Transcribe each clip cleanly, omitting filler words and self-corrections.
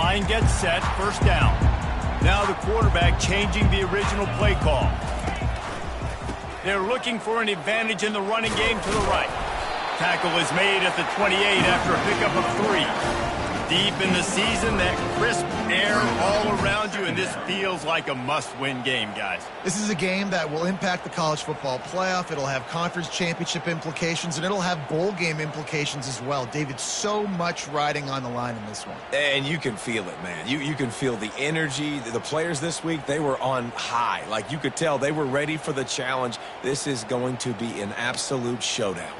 Line gets set, first down. Now the quarterback changing the original play call. They're looking for an advantage in the running game to the right. Tackle is made at the 28 after a pickup of 3. Deep in the season, that crisp air all around you, and this feels like a must-win game, guys. This is a game that will impact the college football playoff. It'll have conference championship implications, and it'll have bowl game implications as well. David, so much riding on the line in this one. And you can feel it, man. You can feel the energy. The players this week, they were on high. Like, you could tell they were ready for the challenge. This is going to be an absolute showdown.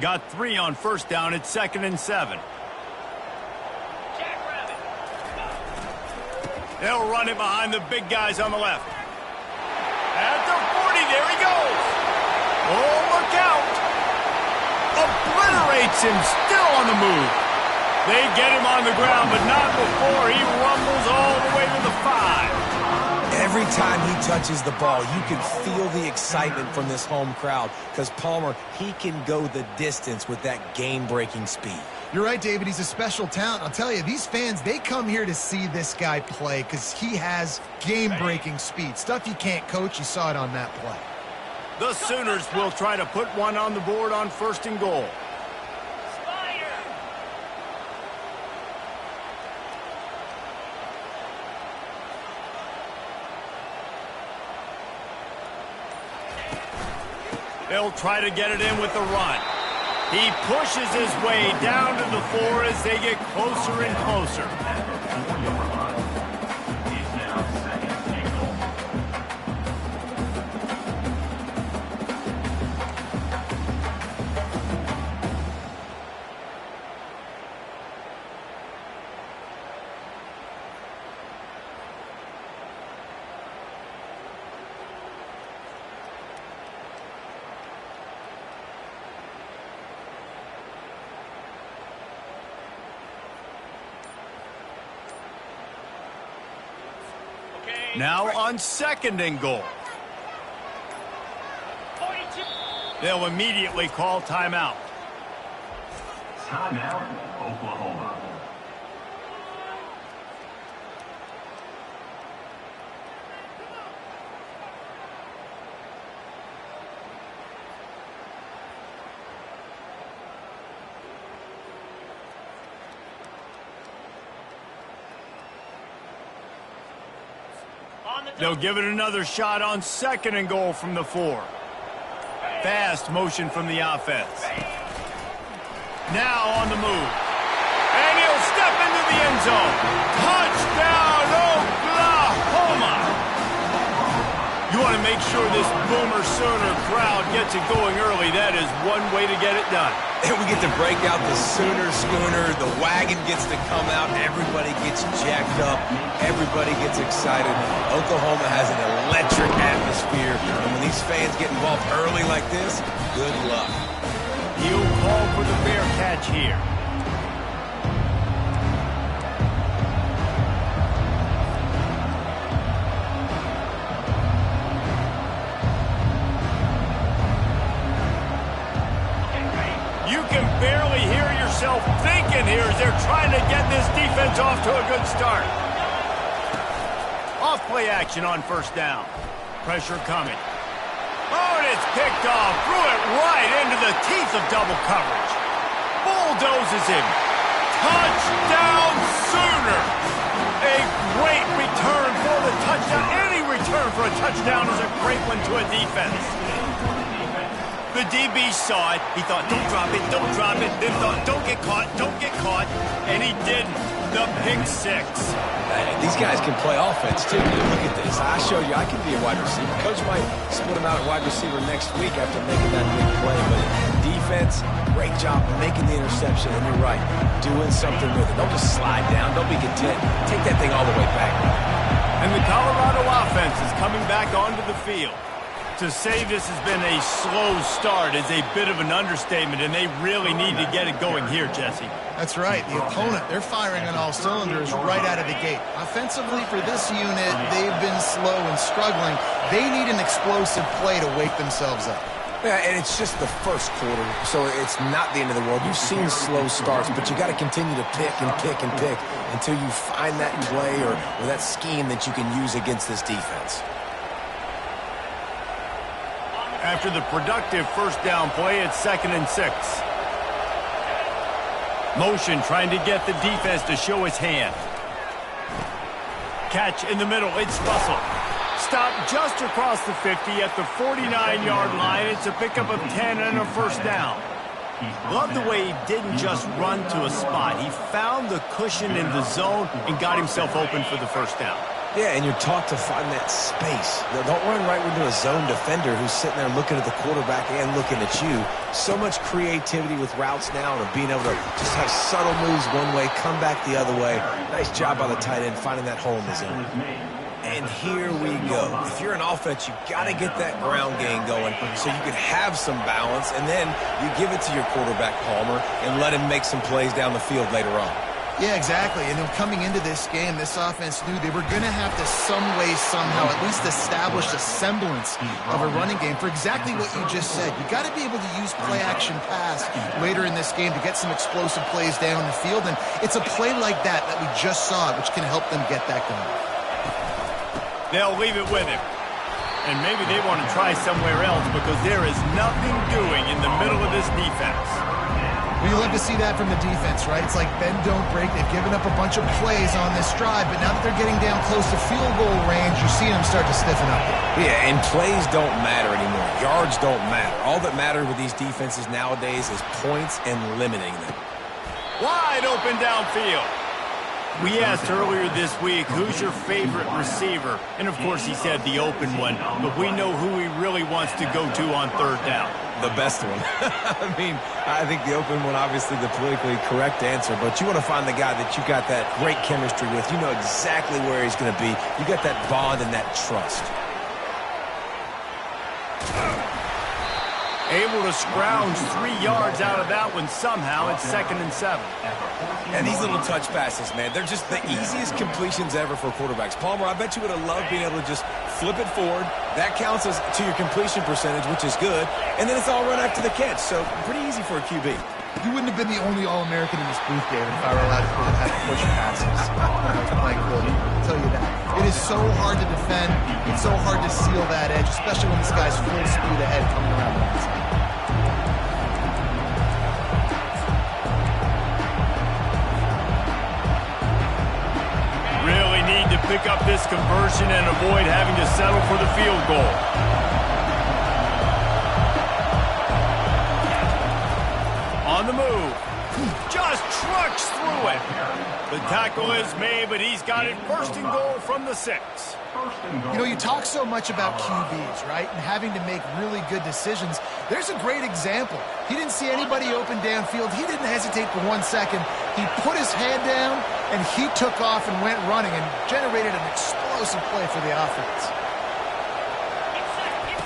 Got 3 on first down. It's 2nd and 7. They'll run it behind the big guys on the left. At the 40, there he goes. Oh, look out. Obliterates him, still on the move. They get him on the ground, but not before he rumbles all the way to the 5. Every time he touches the ball, you can feel the excitement from this home crowd because Palmer, he can go the distance with that game-breaking speed. You're right, David. He's a special talent. I'll tell you, these fans, they come here to see this guy play because he has game-breaking speed. Stuff you can't coach. You saw it on that play. The Sooners will try to put one on the board on 1st and goal. They'll try to get it in with the run. He pushes his way down to the 4 as they get closer and closer. Now on 2nd and goal. They'll immediately call timeout. Timeout, Oklahoma. They'll give it another shot on 2nd and goal from the 4. Fast motion from the offense. Now on the move. And he'll step into the end zone. Touchdown, Oklahoma! You want to make sure this Boomer Sooner crowd gets it going early. That is one way to get it done. And we get to break out the Sooner schooner. The wagon gets to come out. Everybody gets jacked up. Everybody gets excited. Oklahoma has an electric atmosphere. And when these fans get involved early like this, good luck. He'll call for the fair catch here. Thinking here as they're trying to get this defense off to a good start. Off play action on 1st down. Pressure coming. Oh, and it's picked off. Threw it right into the teeth of double coverage. Bulldozes him. Touchdown Sooner. A great return for the touchdown. Any return for a touchdown is a great one to a defense. The DB saw it. He thought, don't drop it, don't drop it. Then thought, don't get caught, and he didn't. The pick 6. These guys can play offense, too. Look at this. I showed you I can be a wide receiver. Coach might split him out at wide receiver next week after making that big play. But defense, great job making the interception. And you're right, doing something with it. Don't just slide down. Don't be content. Take that thing all the way back. And the Colorado offense is coming back onto the field. To say this has been a slow start is a bit of an understatement, and they really need to get it going here, Jesse. That's right. The opponent, they're firing on all cylinders right out of the gate. Offensively, for this unit, they've been slow and struggling. They need an explosive play to wake themselves up. Yeah, and it's just the first quarter, so it's not the end of the world. You've seen slow starts, but you got to continue to pick and pick and pick until you find that play or that scheme that you can use against this defense. After the productive first down play, it's 2nd and 6. Motion trying to get the defense to show his hand. Catch in the middle. It's Russell. Stop just across the 50 at the 49-yard line. It's a pickup of 10 and a first down. Love the way he didn't just run to a spot. He found the cushion in the zone and got himself open for the first down. Yeah, and you're taught to find that space. Now, don't run right into a zone defender who's sitting there looking at the quarterback and looking at you. So much creativity with routes now and being able to just have subtle moves one way, come back the other way. Nice job by the tight end finding that hole in the zone. And here we go. If you're an offense, you got to get that ground game going so you can have some balance, and then you give it to your quarterback, Palmer, and let him make some plays down the field later on. Yeah, exactly. And coming into this game, this offense knew they were going to have to some way, somehow, at least establish a semblance of a running game for exactly what you just said. You got to be able to use play-action pass later in this game to get some explosive plays down the field. And it's a play like that we just saw, which can help them get that going. They'll leave it with him. And maybe they want to try somewhere else because there is nothing doing in the middle of this defense. Well, you love to see that from the defense, right? It's like bend, don't break. They've given up a bunch of plays on this drive, but now that they're getting down close to field goal range, you're seeing them start to stiffen up. Yeah, and plays don't matter anymore. Yards don't matter. All that matters with these defenses nowadays is points and limiting them. Wide open downfield. We asked earlier this week, who's your favorite receiver? And, of course, he said the open one, but we know who he really wants to go to on third down. The best one. I mean, I think the open one, obviously the politically correct answer, but you want to find the guy that you got that great chemistry with. You know exactly where he's going to be. You got that bond and that trust. Able to scrounge 3 yards out of that one somehow. It's 2nd and 7. And these little touch passes, man, they're just the easiest completions ever for quarterbacks. Palmer, I bet you would have loved being able to just flip it forward. That counts as to your completion percentage, which is good. And then it's all run after the catch, so pretty easy for a QB. You wouldn't have been the only All-American in this booth, David, if I were allowed to have push passes when I was playing football. I'll tell you that. It is so hard to defend. It's so hard to seal that edge, especially when this guy's full speed ahead coming around the outside. Really need to pick up this conversion and avoid having to settle for the field goal. On the move. Just trucks through it. The tackle is made, but he's got it 1st and goal from the 6. You know, you talk so much about QBs, right, and having to make really good decisions. There's a great example. He didn't see anybody open downfield. He didn't hesitate for 1 second. He put his head down, and he took off and went running and generated an explosive play for the offense.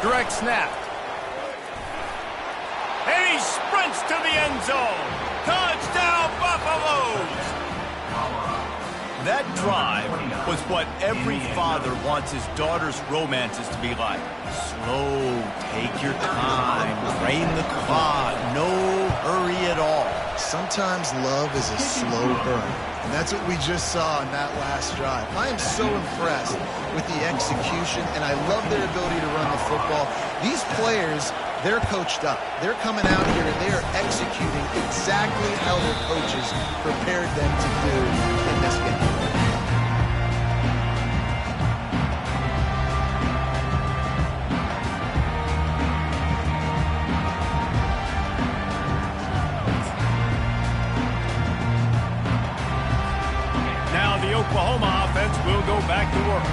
Direct snap. And he sprints to the end zone. Touchdown, Buffaloes! That drive was what every father wants his daughter's romances to be like. Slow, take your time, drain the clock, no hurry at all. Sometimes love is a slow burn, and that's what we just saw in that last drive. I am so impressed with the execution, and I love their ability to run the football. These players, they're coached up. They're coming out here, and they are executing exactly how their coaches prepared them to do in this game. Now the Oklahoma offense will go back to work.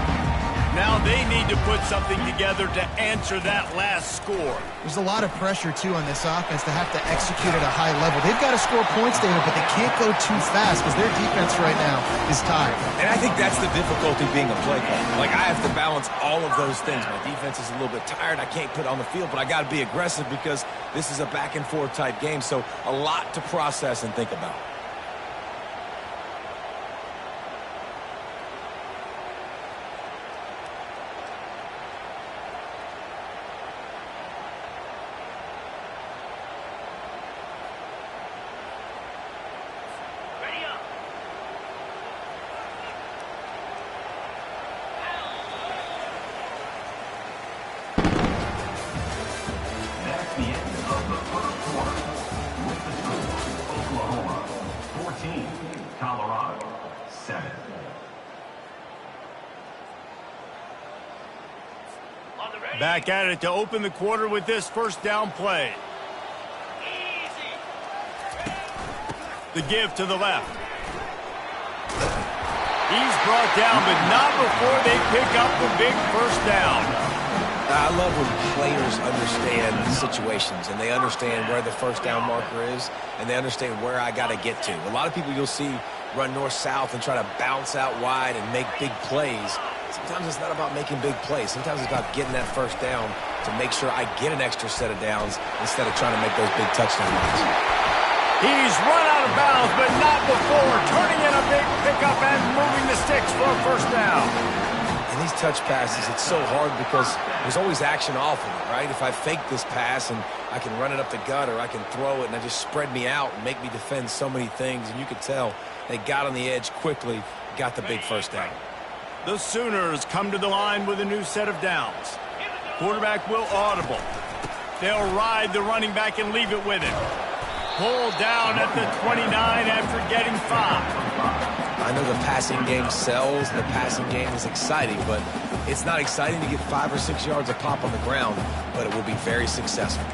Now they need to put something together to answer that last score. There's a lot of pressure, too, on this offense to have to execute at a high level. They've got to score points, David, but they can't go too fast because their defense right now is tired. And I think that's the difficulty being a play caller. Like, I have to balance all of those things. My defense is a little bit tired. I can't put it on the field, but I got to be aggressive because this is a back-and-forth type game. So a lot to process and think about. The end of the first quarter. With the score, Oklahoma 14, Colorado 7. Back at it to open the quarter with this first down play. The give to the left. He's brought down, but not before they pick up the big first down. I love when players understand situations and they understand where the first down marker is and they understand where I got to get to. A lot of people you'll see run north-south and try to bounce out wide and make big plays. Sometimes it's not about making big plays. Sometimes it's about getting that first down to make sure I get an extra set of downs instead of trying to make those big touchdown runs. He's run out of bounds, but not before turning in a big pickup and moving the sticks for a first down. And these touch passes, it's so hard because there's always action off of it, right? If I fake this pass and I can run it up the gut or I can throw it and I just spread me out and make me defend so many things, and you could tell they got on the edge quickly, got the big first down. The Sooners come to the line with a new set of downs. Quarterback will audible. They'll ride the running back and leave it with him. Pulled down at the 29 after getting 5. I know the passing game sells, the passing game is exciting, but it's not exciting to get 5 or 6 yards of pop on the ground, but it will be very successful.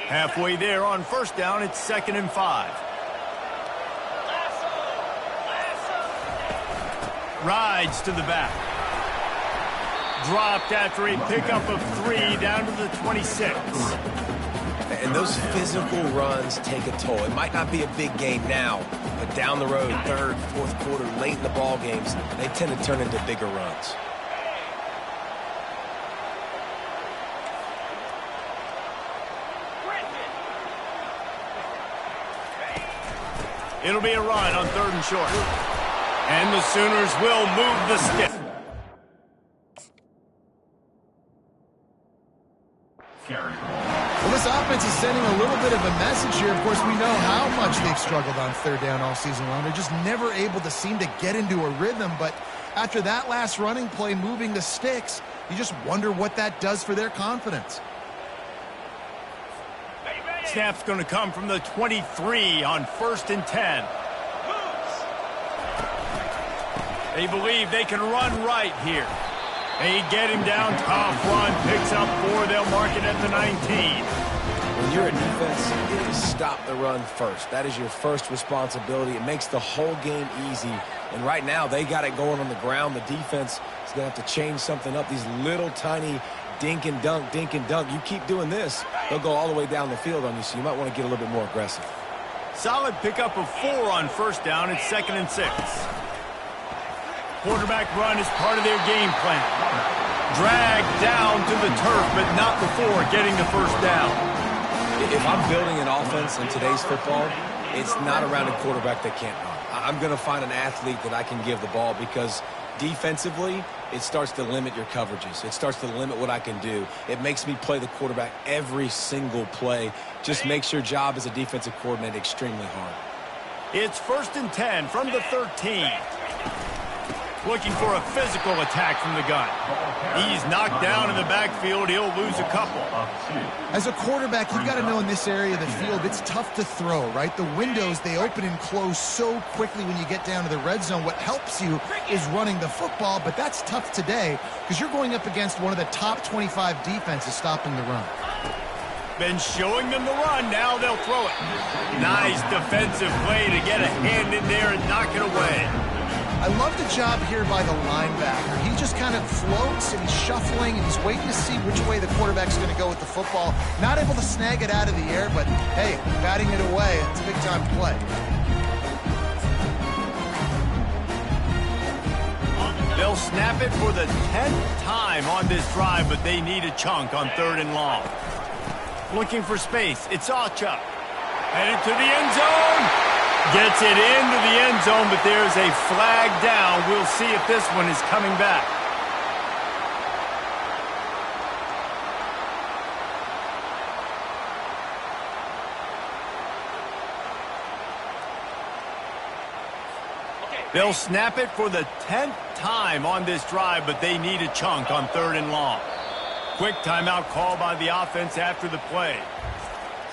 Halfway there on first down, it's 2nd and 5. Rides to the back. Dropped after a pickup of 3 down to the 26. And those physical runs take a toll. It might not be a big game now, but down the road, 3rd, 4th quarter, late in the ball games, they tend to turn into bigger runs. It'll be a run on 3rd and short. And the Sooners will move the stick. Well, this offense is sending a little bit of a message here. Of course, we know how much they've struggled on 3rd down all season long. They're just never able to seem to get into a rhythm. But after that last running play, moving the sticks, you just wonder what that does for their confidence. Snap's going to come from the 23 on 1st and 10. They believe they can run right here. They get him down, tough run, picks up 4, they'll mark it at the 19. When you're a defense, it is stop the run first. That is your first responsibility. It makes the whole game easy. And right now, they got it going on the ground. The defense is going to have to change something up. These little tiny dink and dunk, dink and dunk. You keep doing this, they'll go all the way down the field on you, so you might want to get a little bit more aggressive. Solid pickup of 4 on first down. It's 2nd and 6. Quarterback run is part of their game plan. Dragged down to the turf, but not before getting the first down. If I'm building an offense in today's football, it's not around a quarterback that can't run. I'm going to find an athlete that I can give the ball because defensively, it starts to limit your coverages. It starts to limit what I can do. It makes me play the quarterback every single play. Just makes your job as a defensive coordinator extremely hard. It's 1st and 10 from the 13. Looking for a physical attack from the gun. He's knocked down in the backfield. He'll lose a couple. As a quarterback, you've got to know in this area of the field, it's tough to throw, right? The windows, they open and close so quickly when you get down to the red zone. What helps you is running the football, but that's tough today because you're going up against one of the top 25 defenses stopping the run. Been showing them the run. Now they'll throw it. Nice defensive play to get a hand in there and knock it away. I love the job here by the linebacker. He just kind of floats and he's shuffling and he's waiting to see which way the quarterback's going to go with the football. Not able to snag it out of the air, but hey, batting it away, it's a big-time play. They'll snap it for the 10th time on this drive, but they need a chunk on 3rd and long. Looking for space. It's Achuk. Headed to the end zone. Gets it into the end zone, but there's a flag down. We'll see if this one is coming back. They'll snap it for the 10th time on this drive, but they need a chunk on 3rd and long. Quick timeout call by the offense after the play.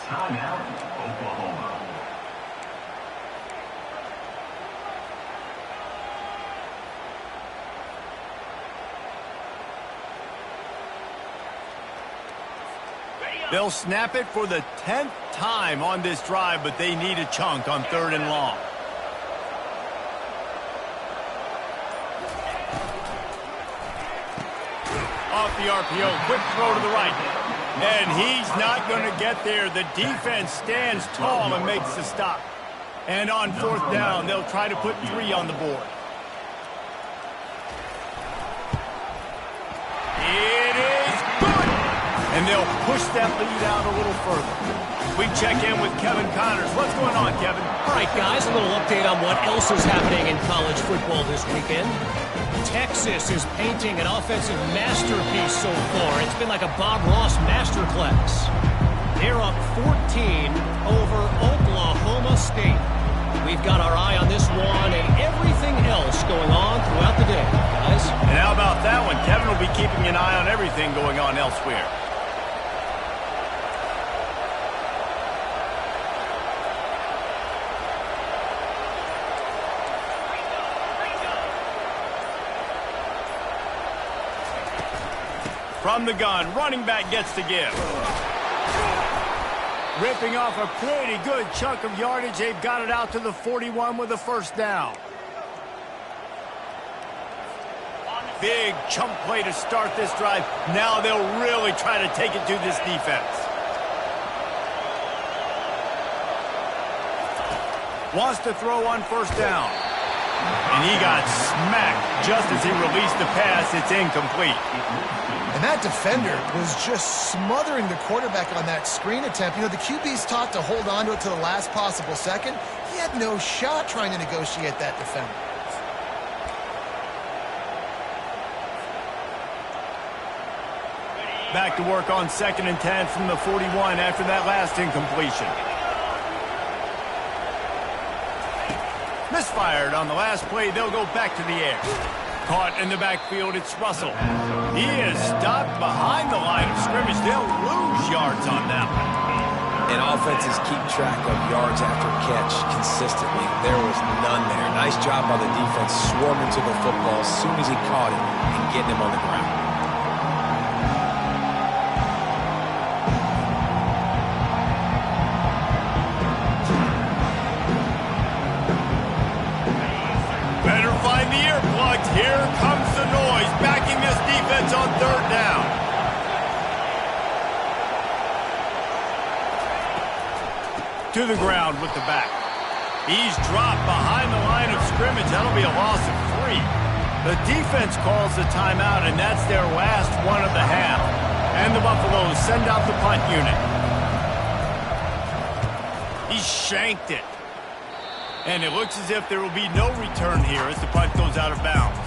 Timeout, Oklahoma. They'll snap it for the 10th time on this drive, but they need a chunk on 3rd and long. Off the RPO, quick throw to the right. And he's not going to get there. The defense stands tall and makes the stop. And on 4th down, they'll try to put 3 on the board. It is good! And they'll push that lead out a little further. We check in with Kevin Connors. What's going on, Kevin? All right, guys, a little update on what else is happening in college football this weekend. Texas is painting an offensive masterpiece so far. It's been like a Bob Ross masterclass. They're up 14 over Oklahoma State. We've got our eye on this one and everything else going on throughout the day, guys. And how about that one? Kevin will be keeping an eye on everything going on elsewhere. From the gun, running back gets to give. Ripping off a pretty good chunk of yardage. They've got it out to the 41 with a 1st down. Big chunk play to start this drive. Now they'll really try to take it to this defense. Wants to throw on 1st down. And he got smacked just as he released the pass. It's incomplete. And that defender was just smothering the quarterback on that screen attempt. You know, the QB's taught to hold on to it to the last possible second. He had no shot trying to negotiate that defender. Back to work on 2nd and 10 from the 41 after that last incompletion. Misfired on the last play. They'll go back to the air. Caught in the backfield, it's Russell. He is stopped behind the line of scrimmage. They'll lose yards on that one. And offenses keep track of yards after catch consistently. There was none there. Nice job by the defense swarming to the football as soon as he caught it and getting him on the ground. Here comes the noise, backing this defense on 3rd down. To the ground with the back. He's dropped behind the line of scrimmage. That'll be a loss of 3. The defense calls the timeout, and that's their last one of the half. And the Buffaloes send out the punt unit. He shanked it. And it looks as if there will be no return here as the punt goes out of bounds.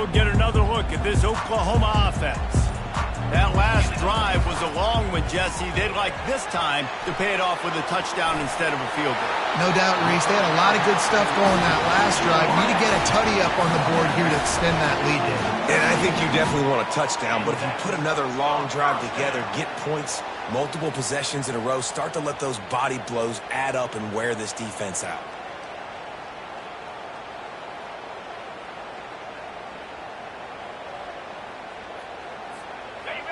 we'll get another look at this Oklahoma offense. That last drive was a long one, Jesse. They'd like this time to pay it off with a touchdown instead of a field goal. No doubt, Reese. They had a lot of good stuff going that last drive. Need to get a tutty up on the board here to extend that lead, Dave. And I think you definitely want a touchdown, but if you put another long drive together, get points, multiple possessions in a row, start to let those body blows add up and wear this defense out.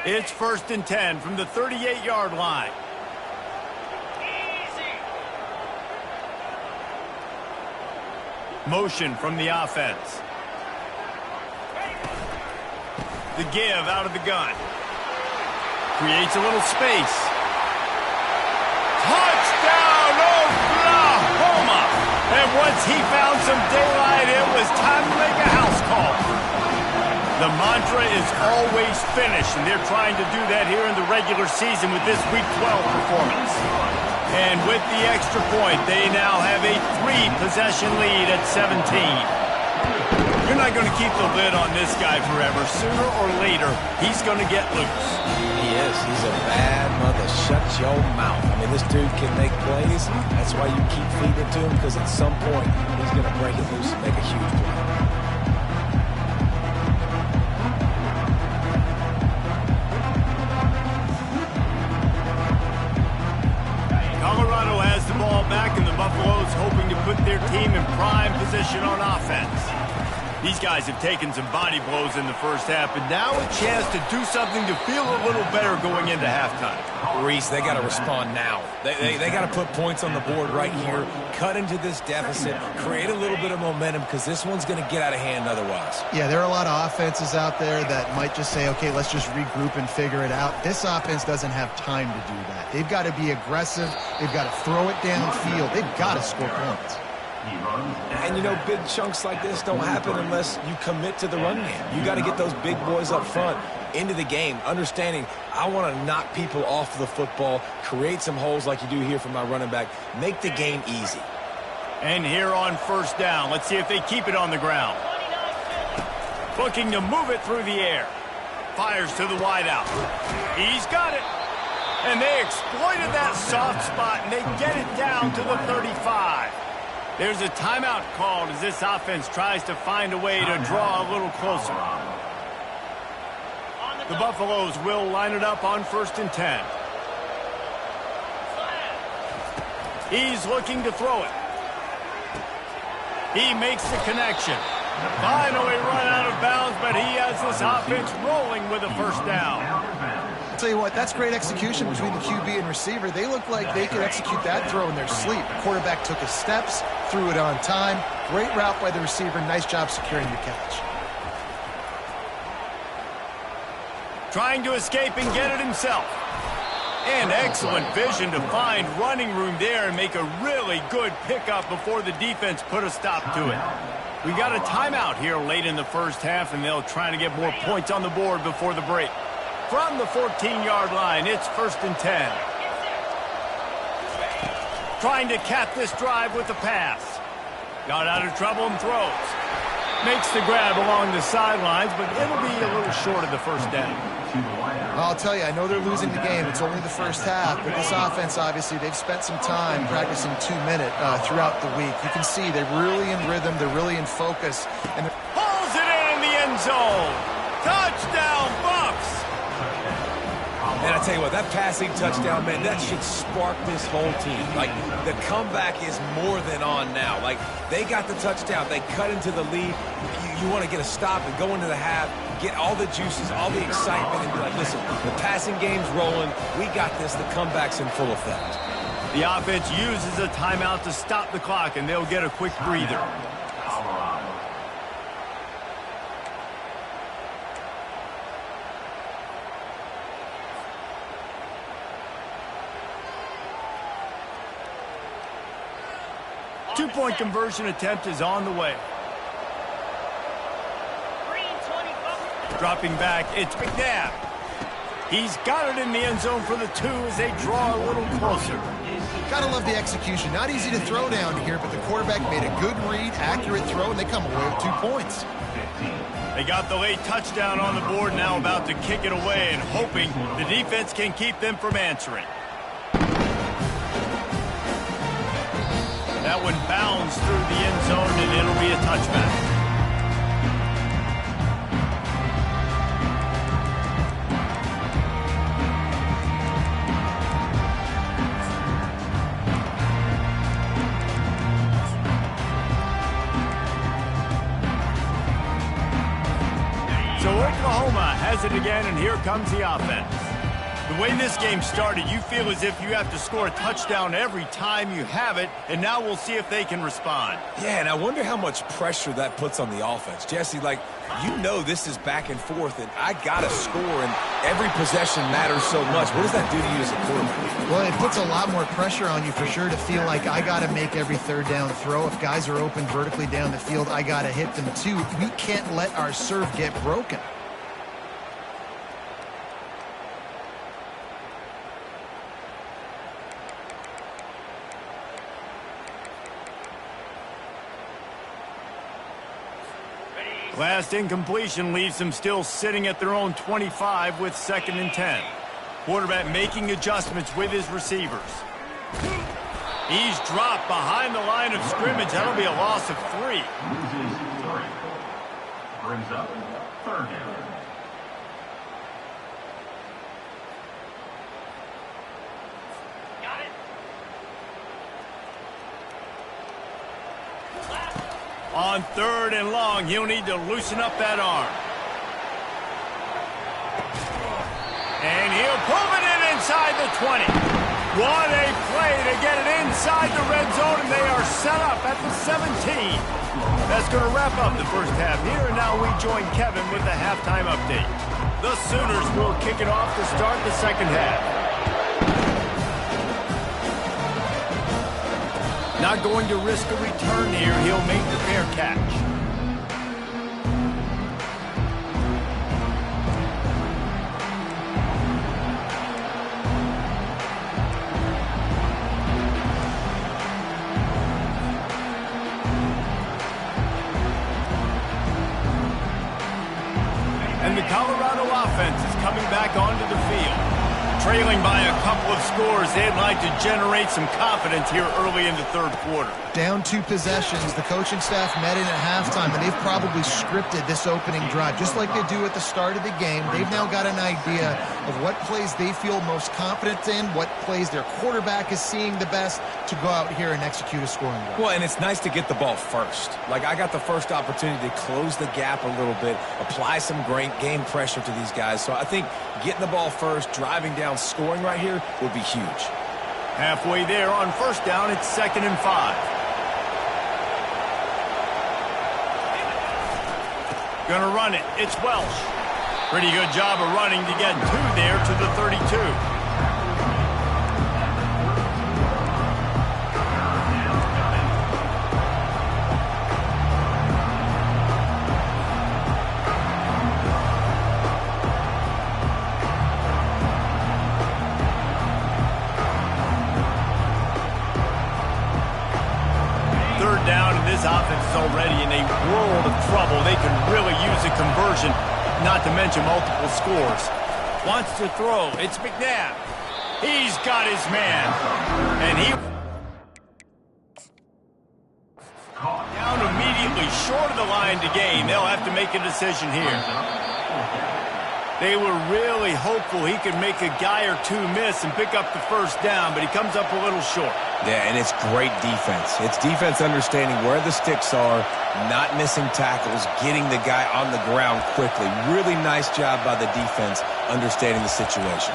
It's 1st and 10 from the 38-yard line. Motion from the offense. The give out of the gun. Creates a little space. Touchdown, Oklahoma! And once he found some daylight, it was time to make a house call. The mantra is always finish, and they're trying to do that here in the regular season with this Week 12 performance. And with the extra point, they now have a 3-possession lead at 17. You're not going to keep the lid on this guy forever. Sooner or later, he's going to get loose. He is. He's a bad mother. Shut your mouth. I mean, this dude can make plays. That's why you keep feeding it to him, because at some point, he's going to break it loose and make a huge play. Colorado has the ball back, and the Buffaloes hoping to put their team in prime position on offense. These guys have taken some body blows in the first half, and now a chance to do something to feel a little better going into halftime. Reese, they got to respond now. They got to put points on the board right here, cut into this deficit, create a little bit of momentum, because this one's going to get out of hand otherwise. Yeah, there are a lot of offenses out there that might just say, okay, let's just regroup and figure it out. This offense doesn't have time to do that. They've got to be aggressive. They've got to throw it downfield. They've got to score points. And, you know, big chunks like this don't happen unless you commit to the run game. You got to get those big boys up front into the game, understanding I want to knock people off the football, create some holes like you do here for my running back, make the game easy. And here on 1st down, let's see if they keep it on the ground. Looking to move it through the air. Fires to the wideout. He's got it. And they exploited that soft spot, and they get it down to the 35. There's a timeout called as this offense tries to find a way to draw a little closer. The Buffaloes will line it up on 1st and 10. He's looking to throw it. He makes the connection. Finally run out of bounds, but he has this offense rolling with a 1st down. I'll tell you what, that's great execution between the QB and receiver. They look like they could execute that throw in their sleep. The quarterback took his steps, threw it on time. Great route by the receiver. Nice job securing the catch. Trying to escape and get it himself. And excellent vision to find running room there and make a really good pickup before the defense put a stop to it. We got a timeout here late in the first half, and they'll try to get more points on the board before the break. From the 14-yard line, it's 1st and 10. Trying to cap this drive with a pass. Got out of trouble and throws. Makes the grab along the sidelines, but it'll be a little short of the 1st down. I'll tell you, I know they're losing the game. It's only the first half, but this offense, obviously, they've spent some time practicing 2-minute throughout the week. You can see they're really in rhythm. They're really in focus. And pulls it in the end zone. Touchdown, Buffs. And I tell you what, that passing touchdown, man, that should spark this whole team. Like, the comeback is more than on now. Like, they got the touchdown. They cut into the lead. You want to get a stop and go into the half, get all the juices, all the excitement, and be like, listen, the passing game's rolling. We got this. The comeback's in full effect. The offense uses a timeout to stop the clock, and they'll get a quick breather. 2-point conversion attempt is on the way. Dropping back, it's McNabb. He's got it in the end zone for the 2 as they draw a little closer. Gotta love the execution. Not easy to throw down here, but the quarterback made a good read, accurate throw, and they come away with 2 points. They got the late touchdown on the board, now about to kick it away and hoping the defense can keep them from answering. That one bounds through the end zone, and it'll be a touchback. So Oklahoma has it again, and here comes the offense. The way this game started, you feel as if you have to score a touchdown every time you have it, and now we'll see if they can respond. Yeah, and I wonder how much pressure that puts on the offense. Jesse, like, you know this is back and forth, and I got to score, and every possession matters so much. What does that do to you as a quarterback? Well, it puts a lot more pressure on you for sure to feel like I got to make every third down throw. If guys are open vertically down the field, I got to hit them too. We can't let our serve get broken. Last incompletion leaves them still sitting at their own 25 with 2nd and 10. Quarterback making adjustments with his receivers. He's dropped behind the line of scrimmage. That'll be a loss of 3. Loses 3. Brings up 3rd down. On 3rd and long, he'll need to loosen up that arm. And he'll pull it in inside the 20. What a play to get it inside the red zone, and they are set up at the 17. That's going to wrap up the first half here, and now we join Kevin with the halftime update. The Sooners will kick it off to start the second half. Not going to risk a return here. He'll make the fair catch. And the Colorado offense is coming back onto the field. Trailing by a couple of scores, they'd like to generate some confidence here early in the third quarter. Down 2 possessions, the coaching staff met in at halftime, and they've probably scripted this opening drive. Just like they do at the start of the game, they've now got an idea of what plays they feel most confident in, what plays their quarterback is seeing the best to go out here and execute a scoring drive. Well, and it's nice to get the ball first. Like, I got the first opportunity to close the gap a little bit, apply some great game pressure to these guys. So I think getting the ball first, driving down, scoring right here would be huge. Halfway there on first down, it's 2nd and 5. Gonna run it. It's Welsh. Pretty good job of running to get 2 there to the 32. This offense is already in a world of trouble. They can really use a conversion, not to mention multiple scores. Wants to throw. It's McNabb. He's got his man. And he down immediately short of the line to gain. They'll have to make a decision here. They were really hopeful he could make a guy or two miss and pick up the first down, but he comes up a little short. Yeah, and it's great defense. It's defense understanding where the sticks are, not missing tackles, getting the guy on the ground quickly. Really nice job by the defense understanding the situation.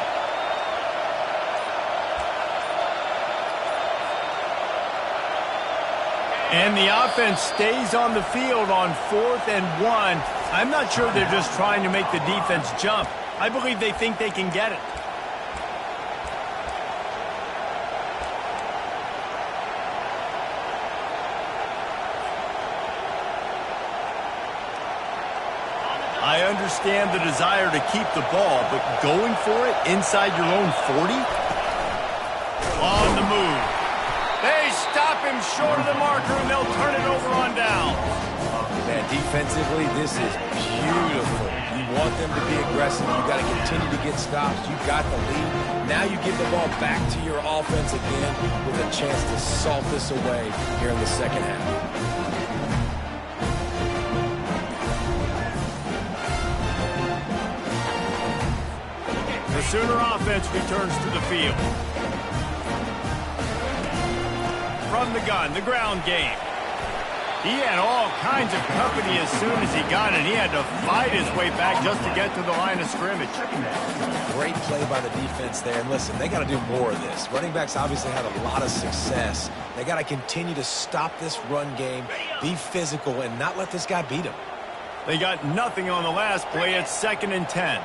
And the offense stays on the field on 4th and 1. I'm not sure they're just trying to make the defense jump. I believe they think they can get it. I understand the desire to keep the ball, but going for it inside your own 40? On the move. They stop him short of the marker, and they'll turn it over on down. Man, defensively, this is beautiful. You want them to be aggressive. You got to continue to get stops. You got the lead. Now you give the ball back to your offense again with a chance to salt this away here in the second half. The Sooner offense returns to the field. From the gun, the ground game. He had all kinds of company as soon as he got it. He had to fight his way back just to get to the line of scrimmage. Great play by the defense there. And listen, they got to do more of this. Running backs obviously had a lot of success. They got to continue to stop this run game, be physical, and not let this guy beat them. They got nothing on the last play. It's 2nd and 10.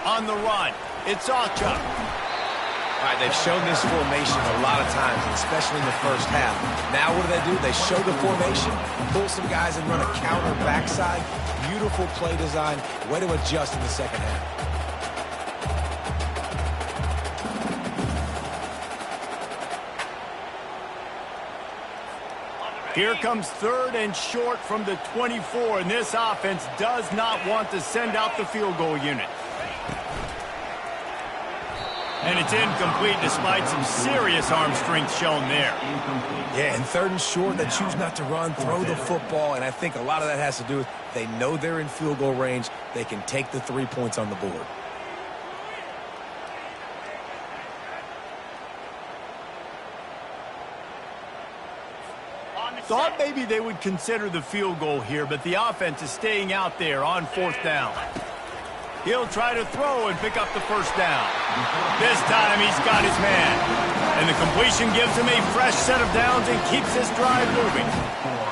On the run, it's Ocha. All right, they've shown this formation a lot of times, especially in the first half. Now what do? They show the formation, pull some guys and run a counter backside. Beautiful play design. Way to adjust in the second half. Here comes 3rd and short from the 24, and this offense does not want to send out the field goal unit. And it's incomplete despite some serious arm strength shown there. Yeah, and 3rd and short, they choose not to run, throw the football, and I think a lot of that has to do with they know they're in field goal range. They can take the 3 points on the board. Thought maybe they would consider the field goal here, but the offense is staying out there on 4th down. He'll try to throw and pick up the 1st down. This time he's got his man. And the completion gives him a fresh set of downs and keeps this drive moving.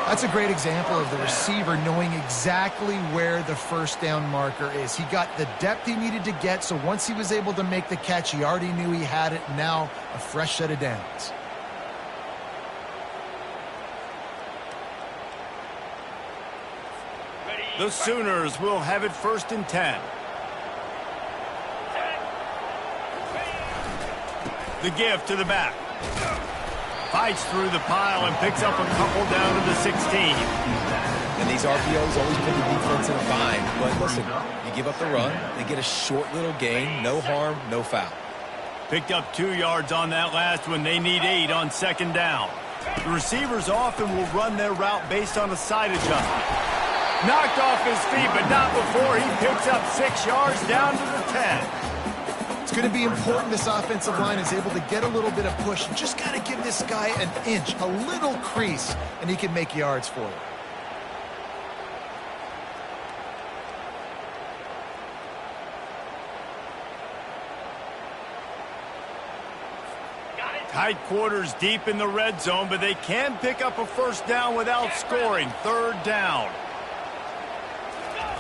That's a great example of the receiver knowing exactly where the 1st down marker is. He got the depth he needed to get, so once he was able to make the catch, he already knew he had it. Now a fresh set of downs. The Sooners will have it 1st and 10. The give to the back. Fights through the pile and picks up a couple down to the 16. And these RPOs always put the defense in a bind. But listen, you give up the run, they get a short little gain, no harm, no foul. Picked up 2 yards on that last one. They need 8 on 2nd down. The receivers often will run their route based on a side adjustment. Knocked off his feet, but not before he picks up 6 yards down to the 10. It's going to be important this offensive line is able to get a little bit of push. You just got to give this guy an inch, a little crease, and he can make yards for you. Tight quarters deep in the red zone, but they can pick up a 1st down without scoring. 3rd down.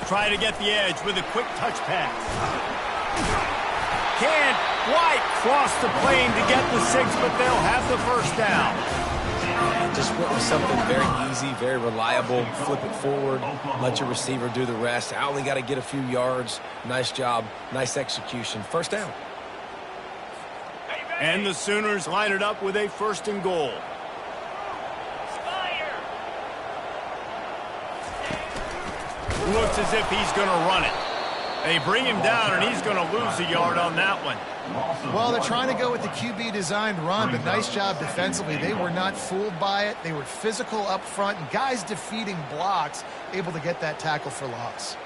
Try to get the edge with a quick touch pass. Can't quite cross the plane to get the 6, but they'll have the 1st down. Just went with something very easy, very reliable. Flip it forward, let your receiver do the rest. I only got to get a few yards. Nice job, nice execution. 1st down. And the Sooners line it up with a 1st and goal. Looks as if he's going to run it. They bring him down, and he's going to lose a yard on that one. Well, they're trying to go with the QB-designed run, but nice job defensively. They were not fooled by it. They were physical up front, and guys defeating blocks, able to get that tackle for loss.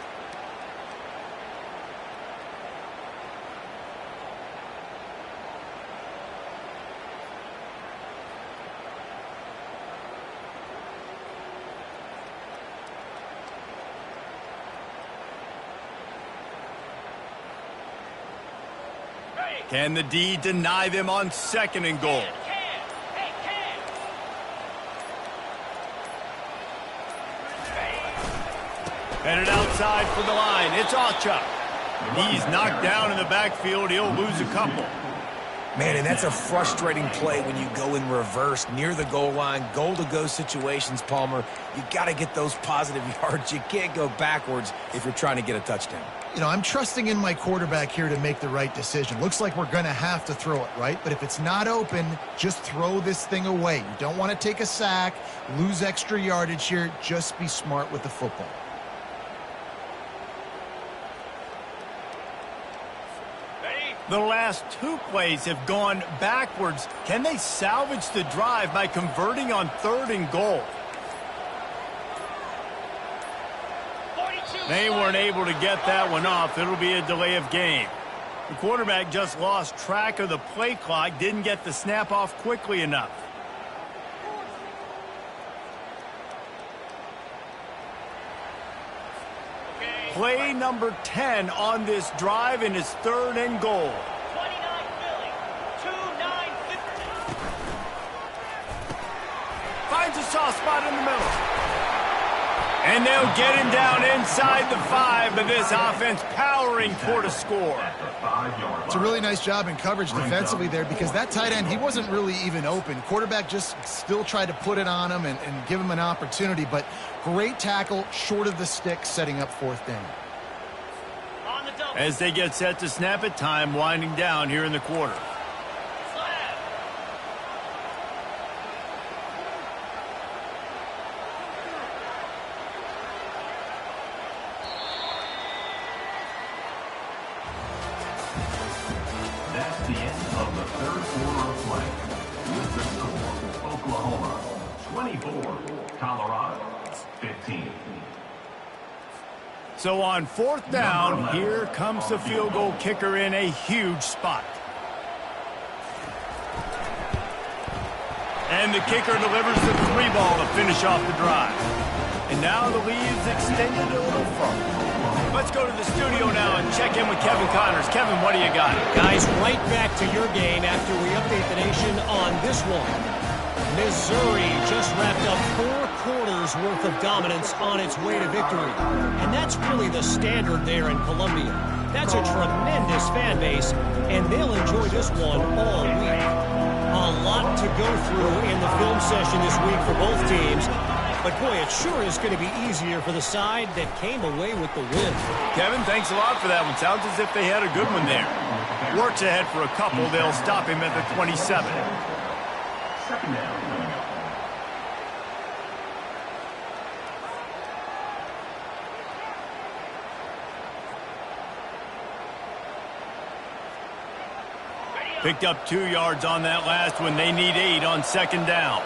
Can the D deny them on 2nd and goal? Headed outside for the line. It's Ocha. He's knocked down in the backfield. He'll lose a couple. Man, and that's a frustrating play when you go in reverse near the goal line. Goal-to-go situations, Palmer. You got to get those positive yards. You can't go backwards if you're trying to get a touchdown. You know, I'm trusting in my quarterback here to make the right decision. Looks like we're going to have to throw it, right? But if it's not open, just throw this thing away. You don't want to take a sack, lose extra yardage here. Just be smart with the football. The last 2 plays have gone backwards. Can they salvage the drive by converting on 3rd and goal? They weren't able to get that one off. It'll be a delay of game. The quarterback just lost track of the play clock, didn't get the snap off quickly enough. Play number 10 on this drive, and it's 3rd and goal. 29 Philly, 2-9-50. Finds a soft spot in the middle. And they'll get him down inside the 5, but this offense powering toward a score. It's a really nice job in coverage defensively there because that tight end, he wasn't really even open. Quarterback just still tried to put it on him and give him an opportunity, but great tackle short of the stick, setting up 4th down. As they get set to snap it, time winding down here in the quarter. That's the end of the 3rd quarter of play. With the score, Oklahoma 24, Colorado 15. So on 4th down, here comes the field goal kicker in a huge spot. And the kicker delivers the 3 ball to finish off the drive. And now the lead is extended a little further. Let's go to the studio now and check in with Kevin Connors. Kevin, what do you got? Guys, right back to your game after we update the nation on this one. Missouri just wrapped up 4 quarters worth of dominance on its way to victory. And that's really the standard there in Columbia. That's a tremendous fan base, and they'll enjoy this one all week. A lot to go through in the film session this week for both teams. But, boy, it sure is going to be easier for the side that came away with the win. Kevin, thanks a lot for that one. Sounds as if they had a good one there. Works ahead for a couple. They'll stop him at the 27. 2nd down. Picked up 2 yards on that last one. They need 8 on 2nd down.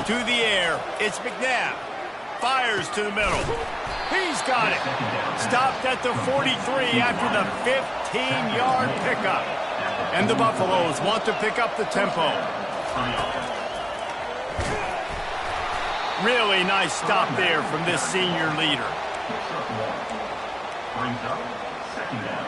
To the air, it's McNabb. Fires to the middle. He's got it. Stopped at the 43 after the 15-yard pickup. And the Buffaloes want to pick up the tempo. Really nice stop there from this senior leader. Brings up 2nd down.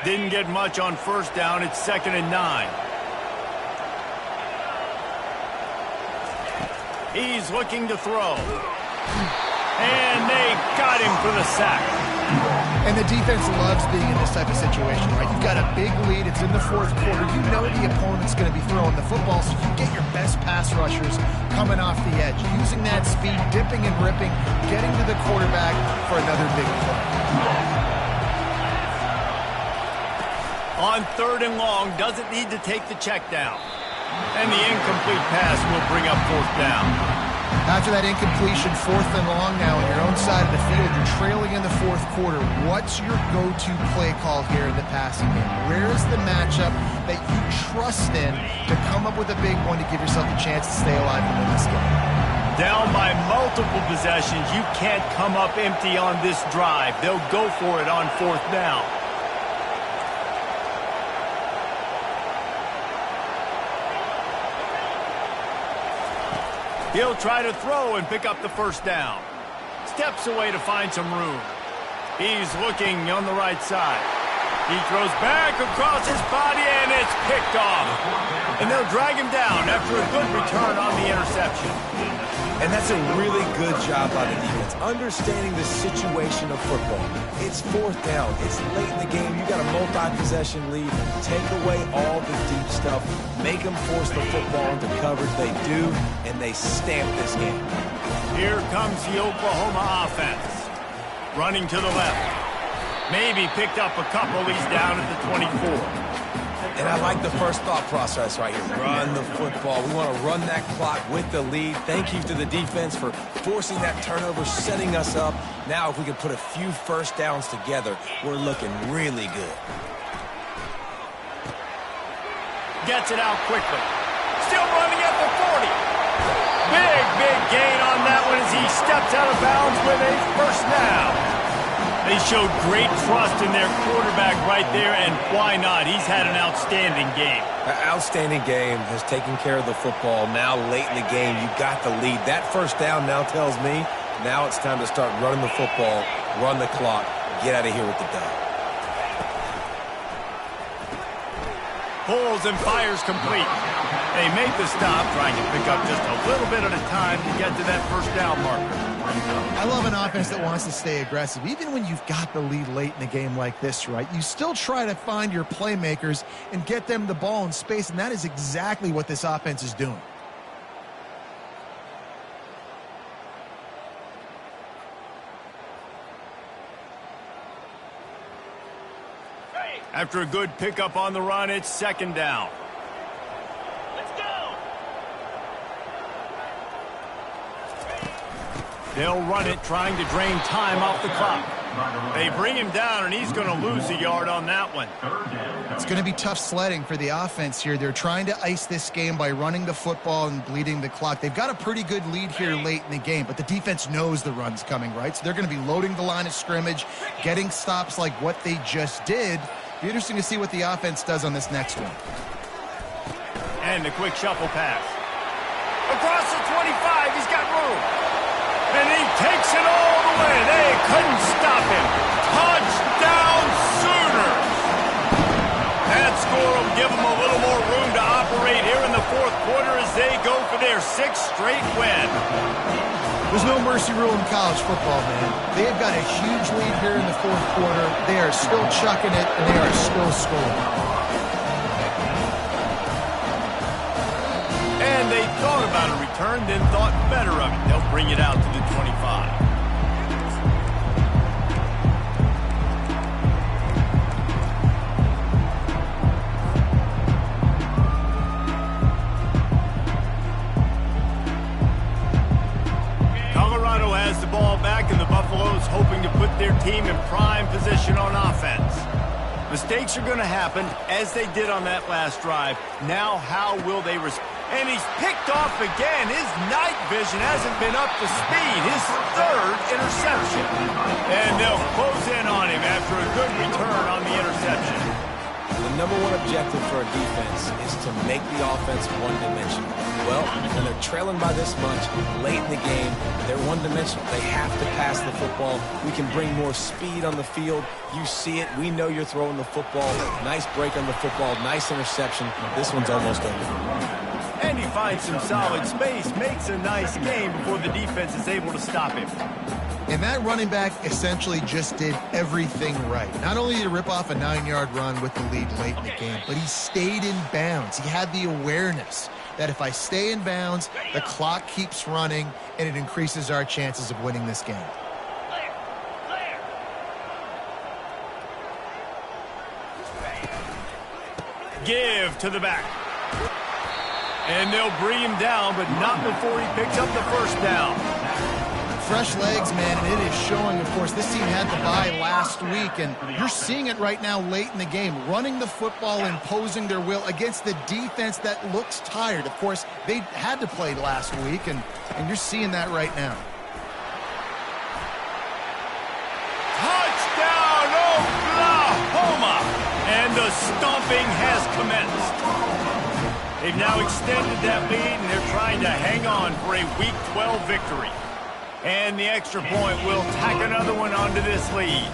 Didn't get much on 1st down. It's 2nd and 9. He's looking to throw. And they got him for the sack. And the defense loves being in this type of situation, right? You've got a big lead. It's in the 4th quarter. You know the opponent's going to be throwing the football, so you get your best pass rushers coming off the edge, using that speed, dipping and ripping, getting to the quarterback for another big play. On 3rd and long, doesn't need to take the check down. And the incomplete pass will bring up 4th down. After that incompletion, 4th and long now on your own side of the field, you're trailing in the 4th quarter. What's your go-to play call here in the passing game? Where is the matchup that you trust in to come up with a big one to give yourself a chance to stay alive and win this game? Down by multiple possessions, you can't come up empty on this drive. They'll go for it on 4th down. He'll try to throw and pick up the 1st down. Steps away to find some room. He's looking on the right side. He throws back across his body, and it's picked off. And they'll drag him down after a good return on the interception. And that's a really good job by the defense, understanding the situation of football. It's fourth down. It's late in the game. You got a multi-possession lead. Take away all the deep stuff. Make them force the football into coverage. They do, and they stamp this game. Here comes the Oklahoma offense. Running to the left. Maybe picked up a couple. He's down at the 24. And I like the first thought process right here. Run the football. We want to run that clock with the lead. Thank you to the defense for forcing that turnover, setting us up. Now, if we can put a few first downs together, we're looking really good. Gets it out quickly. Still running at the 40. Big gain on that one as he steps out of bounds with a first down. They showed great trust in their quarterback right there, and why not? He's had an outstanding game. An outstanding game, has taken care of the football. Now, late in the game, you got the lead. That first down now tells me now it's time to start running the football, run the clock, get out of here with the dub. Pulls and fires complete. They make the stop, trying to pick up just a little bit at a time to get to that first down marker. I love an offense that wants to stay aggressive. Even when you've got the lead late in a game like this, right, you still try to find your playmakers and get them the ball in space, and that is exactly what this offense is doing. After a good pickup on the run, it's second down. Let's go! They'll run it, trying to drain time off the clock. They bring him down, and he's going to lose a yard on that one. It's going to be tough sledding for the offense here. They're trying to ice this game by running the football and bleeding the clock. They've got a pretty good lead here late in the game, but the defense knows the run's coming, right? So they're going to be loading the line of scrimmage, getting stops like what they just did. Be interesting to see what the offense does on this next one. And a quick shuffle pass. Across the 25, he's got room. And he takes it all the way. They couldn't stop him. Touchdown Sooners. That score will give them a little more room to operate here in the fourth quarter as they go for their sixth straight win. There's no mercy rule in college football, man. They've got a huge lead here in the fourth quarter. They are still chucking it, and they are still scoring. And they thought about a return, then thought better of it. They'll bring it out to the 25. Colorado has the ball back, and the Buffaloes hoping to put their team in prime position on offense. Mistakes are going to happen, as they did on that last drive. Now, how will they respond? And he's picked off again. His night vision hasn't been up to speed. His third interception. And they'll close in on him after a good return on the interception. The number one objective for a defense is to make the offense one-dimensional. Well, when they're trailing by this much, late in the game, they're one-dimensional. They have to pass the football. We can bring more speed on the field. You see it. We know you're throwing the football. Nice break on the football. Nice interception. This one's almost over. And he finds some solid space, makes a nice game before the defense is able to stop him. And that running back essentially just did everything right. Not only did he rip off a 9-yard run with the lead late in the game, but he stayed in bounds. He had the awareness that if I stay in bounds, the clock keeps running, and it increases our chances of winning this game. Give to the back. And they'll bring him down, but not before he picks up the first down. Fresh legs, man, and it is showing, of course, this team had the bye last week, and you're seeing it right now late in the game, running the football, imposing their will against the defense that looks tired. Of course, they had to play last week, and you're seeing that right now. Touchdown, Oklahoma! And the stomping has commenced. They've now extended that lead, and they're trying to hang on for a Week 12 victory. And the extra point will tack another one onto this lead.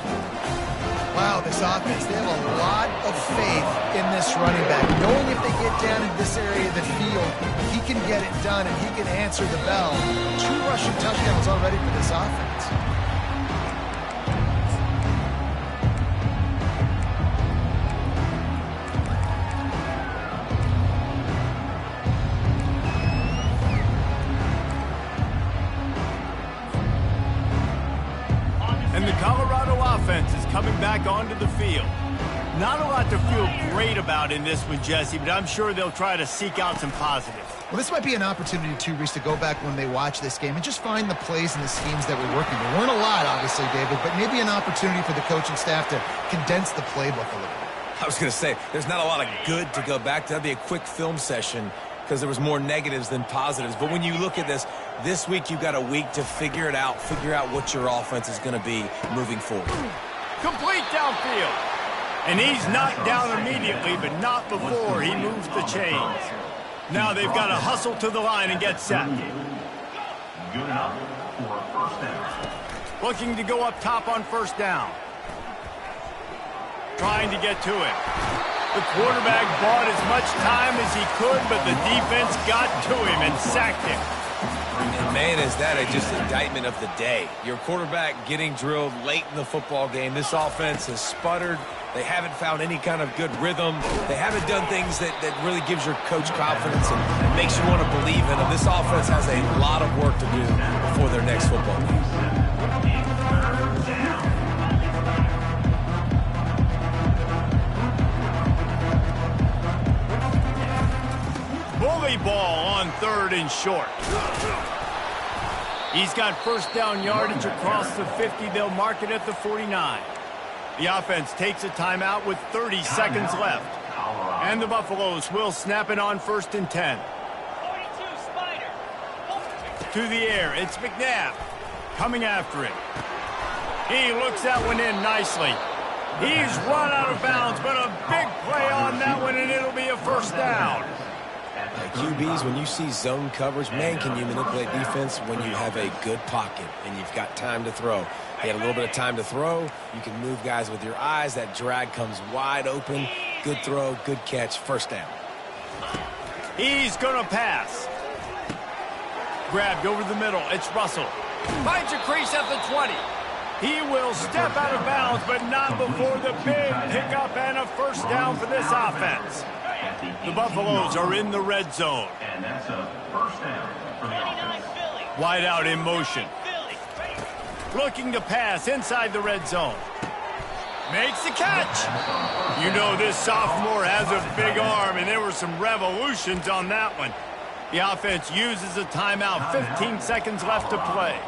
Wow, this offense, they have a lot of faith in this running back, knowing if they get down in this area of the field, he can get it done and he can answer the bell. 2 rushing touchdowns already for this offense. And the Colorado offense is coming back onto the field. Not a lot to feel great about in this one, Jesse, but I'm sure they'll try to seek out some positives. Well, this might be an opportunity, too, Reese, to go back when they watch this game and just find the plays and the schemes that were working. There weren't a lot, obviously, David, but maybe an opportunity for the coaching staff to condense the playbook a little bit. I was going to say, there's not a lot of good to go back to. That'd be a quick film session because there was more negatives than positives. But when you look at this week you've got a week to figure it out, figure out what your offense is going to be moving forward. Complete downfield. And he's knocked down immediately, but not before he moves the chains. Now they've got to hustle to the line and get set. Good enough for a first down. Looking to go up top on first down. Trying to get to it. The quarterback bought as much time as he could, but the defense got to him and sacked him. And man, is that just indictment of the day. Your quarterback getting drilled late in the football game. This offense has sputtered. They haven't found any kind of good rhythm. They haven't done things that really gives your coach confidence and makes you want to believe in them. This offense has a lot of work to do before their next football game. Bully ball on 3rd and short. He's got first down yardage across the 50. They'll mark it at the 49. The offense takes a timeout with 30 seconds left. And the Buffaloes will snap it on 1st and 10. To the air, it's McNabb coming after it. He looks that one in nicely. He's run out of bounds, but a big play on that one, and it'll be a first down. QBs, when you see zone coverage, man, can you manipulate defense when you have a good pocket and you've got time to throw. He had a little bit of time to throw. You can move guys with your eyes. That drag comes wide open. Good throw, good catch, first down. He's going to pass. Grabbed over the middle. It's Russell. Finds a crease at the 20. He will step out of bounds, but not before the big pickup and a first down for this offense. The Buffaloes are in the red zone. And that's a first down for the offense. Wide out in motion. Looking to pass inside the red zone. Makes the catch. You know this sophomore has a big arm, and there were some revolutions on that one. The offense uses a timeout. 15 seconds left to play.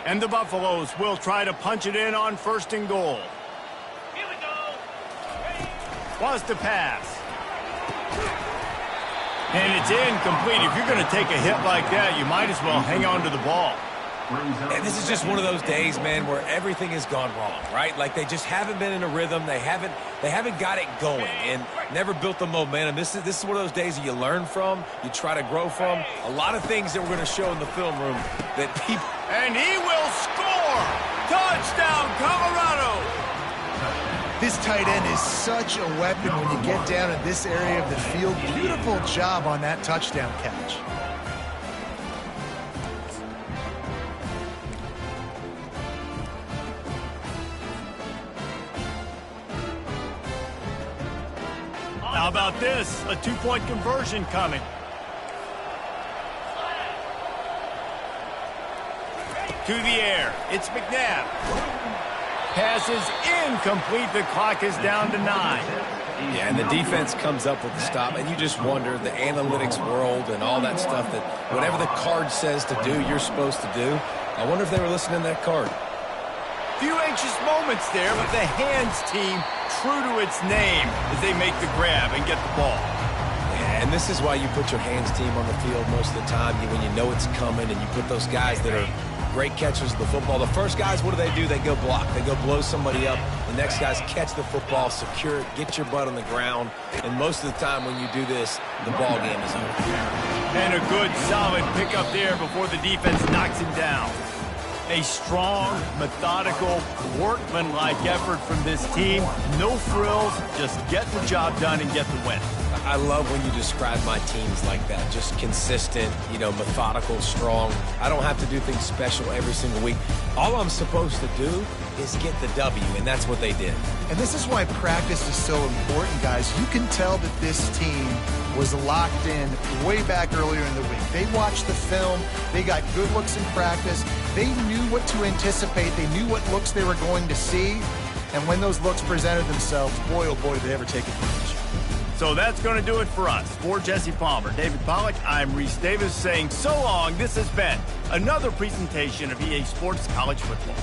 And the Buffaloes will try to punch it in on 1st and goal. Wants to pass. And it's incomplete. If you're going to take a hit like that, you might as well hang on to the ball. And this is just one of those days, man, where everything has gone wrong, right? Like they just haven't been in a rhythm. They haven't got it going and never built the momentum. This is one of those days that you learn from, you try to grow from. A lot of things that we're going to show in the film room that people... And he will score! Touchdown, Colorado! This tight end is such a weapon when you get down in this area of the field. Beautiful job on that touchdown catch. How about this? A 2-point conversion coming. To the air. It's McNabb. Pass is incomplete. The clock is down to 9. Yeah, and the defense comes up with the stop, and you just wonder, the analytics world and all that stuff, that whatever the card says to do, you're supposed to do. I wonder if they were listening to that card. Few anxious moments there, but the hands team true to its name as they make the grab and get the ball. Yeah, and this is why you put your hands team on the field most of the time, when you know it's coming, and you put those guys that are great catchers of the football. The first guys, what do? They go block. They go blow somebody up. The next guys catch the football, secure it, get your butt on the ground. And most of the time when you do this, the ball game is over. And a good, solid pickup there before the defense knocks him down. A strong, methodical, workman-like effort from this team. No frills, just get the job done and get the win. I love when you describe my teams like that. Just consistent, methodical, strong. I don't have to do things special every single week. All I'm supposed to do is get the W, and that's what they did. And this is why practice is so important, guys. You can tell that this team was locked in way back earlier in the week. They watched the film. They got good looks in practice. They knew what to anticipate. They knew what looks they were going to see. And when those looks presented themselves, boy, oh boy, did they ever take advantage. So that's going to do it for us. For Jesse Palmer, David Pollack, I'm Reese Davis saying so long. This has been another presentation of EA Sports College Football.